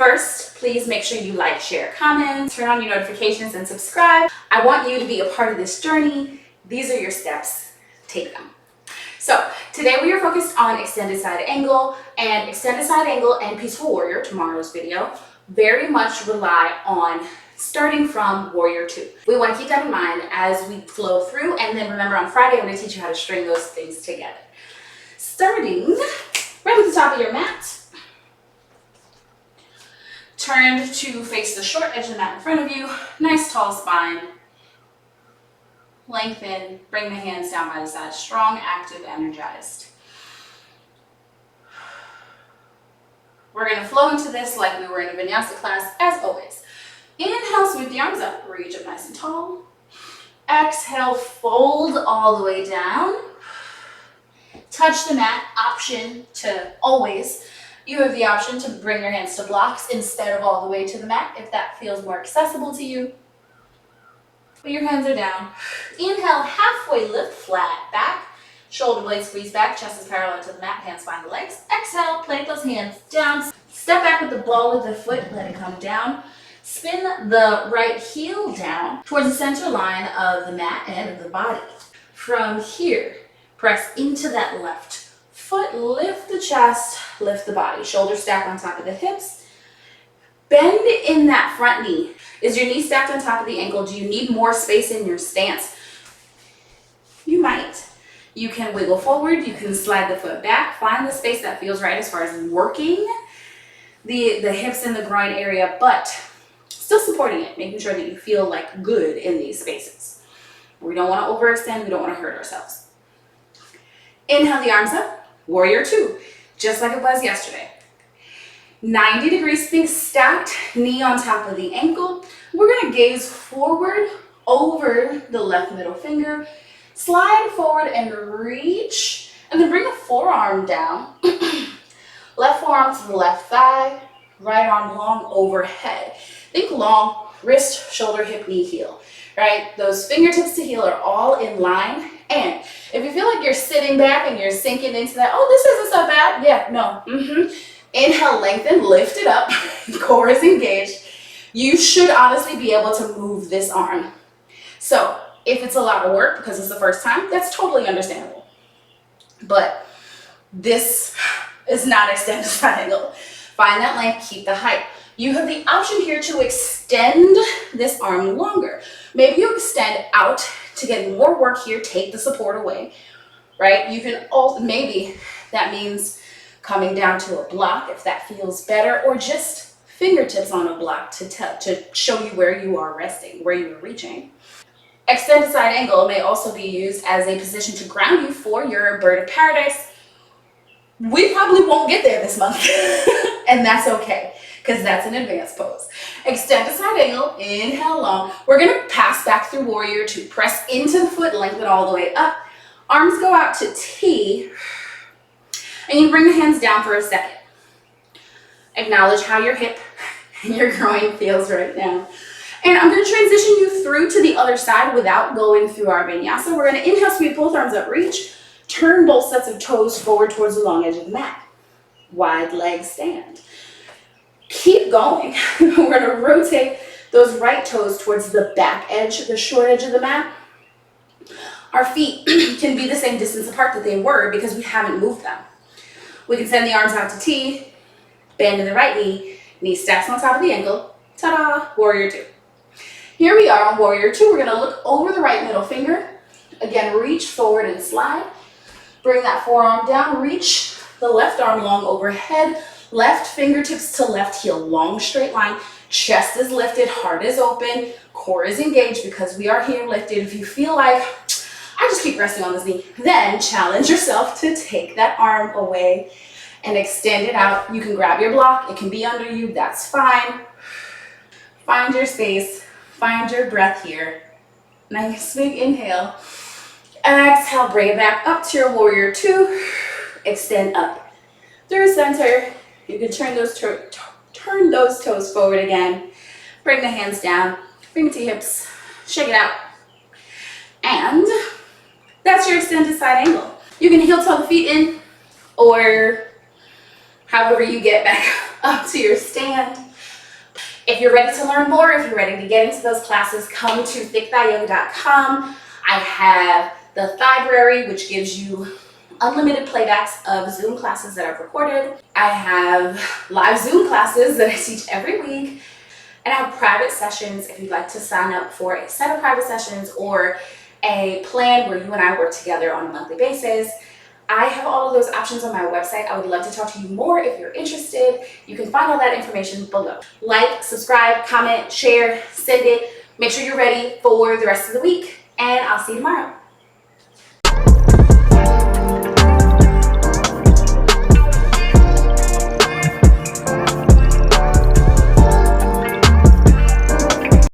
First, please make sure you like, share, comment, turn on your notifications, and subscribe. I want you to be a part of this journey. These are your steps. Take them. So today we are focused on extended side angle, and extended side angle and peaceful warrior, tomorrow's video, very much rely on starting from warrior 2. We want to keep that in mind as we flow through, and then remember on Friday I'm going to teach you how to string those things together. Starting right at the top of your mat, turned to face the short edge of the mat in front of you, nice tall spine, lengthen, bring the hands down by the side, strong, active, energized. We're going to flow into this like we were in a vinyasa class as always. Inhale, sweep the arms up, reach up nice and tall. Exhale, fold all the way down. Touch the mat, option to always. You have the option to bring your hands to blocks instead of all the way to the mat if that feels more accessible to you. But your hands are down. Inhale, halfway lift, flat back. Shoulder blades squeeze back, chest is parallel to the mat, hands find the legs. Exhale, plant those hands down. Step back with the ball of the foot, let it come down. Spin the right heel down towards the center line of the mat and of the body. From here, press into that left foot, lift the chest, lift the body. Shoulders stacked on top of the hips. Bend in that front knee. Is your knee stacked on top of the ankle? Do you need more space in your stance? You might. You can wiggle forward, you can slide the foot back, find the space that feels right as far as working the hips and the groin area, but still supporting it, making sure that you feel like good in these spaces. We don't want to overextend, we don't want to hurt ourselves. Inhale the arms up, warrior 2, just like it was yesterday. 90 degrees, think stacked, knee on top of the ankle. We're going to gaze forward over the left middle finger, slide forward and reach, and then bring the forearm down. Left forearm to the left thigh, right arm long overhead. Think long, wrist, shoulder, hip, knee, heel, right? Those fingertips to heel are all in line. And if you feel like you're sitting back and you're sinking into that, oh, this isn't so bad. Yeah, no. Inhale, lengthen, lift it up. Core is engaged. You should honestly be able to move this arm. So if it's a lot of work because it's the first time, that's totally understandable. But this is not extended side angle. Find that length, keep the height. You have the option here to extend this arm longer. Maybe you extend out to get more work here, take the support away, right? You can also, maybe that means coming down to a block if that feels better, or just fingertips on a block to show you where you are resting, where you are reaching. Extended side angle may also be used as a position to ground you for your bird of paradise. We probably won't get there this month, and that's okay, because that's an advanced pose. Extended side angle, inhale long. We're gonna pass back through warrior 2. Press into the foot, lengthen all the way up. Arms go out to T, and you bring the hands down for a second. Acknowledge how your hip and your groin feels right now. And I'm going to transition you through to the other side without going through our vinyasa. We're going to inhale, sweep both arms up, reach. Turn both sets of toes forward towards the long edge of the mat. Wide leg stand. Keep going. We're going to rotate those right toes towards the back edge, the short edge of the mat. Our feet can be the same distance apart that they were because we haven't moved them. We can send the arms out to T, bend in the right knee stacks on top of the ankle. Ta-da! Warrior 2. Here we are on warrior 2. We're going to look over the right middle finger. Again, reach forward and slide. Bring that forearm down. Reach the left arm long overhead. Left fingertips to left heel. Long straight line. Chest is lifted. Heart is open. Core is engaged because we are here lifted. If you feel like, I just keep resting on this knee, then challenge yourself to take that arm away and extend it out. You can grab your block. It can be under you. That's fine. Find your space. Find your breath here. Nice big inhale. Exhale, bring it back up to your warrior 2. Extend up through center. You can turn those toes forward again. Bring the hands down. Bring it to your hips. Shake it out. And that's your extended side angle. You can heel toe the feet in, or however you get back up to your stand. If you're ready to learn more, if you're ready to get into those classes, come to thickthighyoga.com. I have the Thighbrary, which gives you unlimited playbacks of Zoom classes that I've recorded. I have live Zoom classes that I teach every week. And I have private sessions if you'd like to sign up for a set of private sessions or a plan where you and I work together on a monthly basis. I have all of those options on my website. I would love to talk to you more if you're interested. You can find all that information below. Like, subscribe, comment, share, send it. Make sure you're ready for the rest of the week, and I'll see you tomorrow.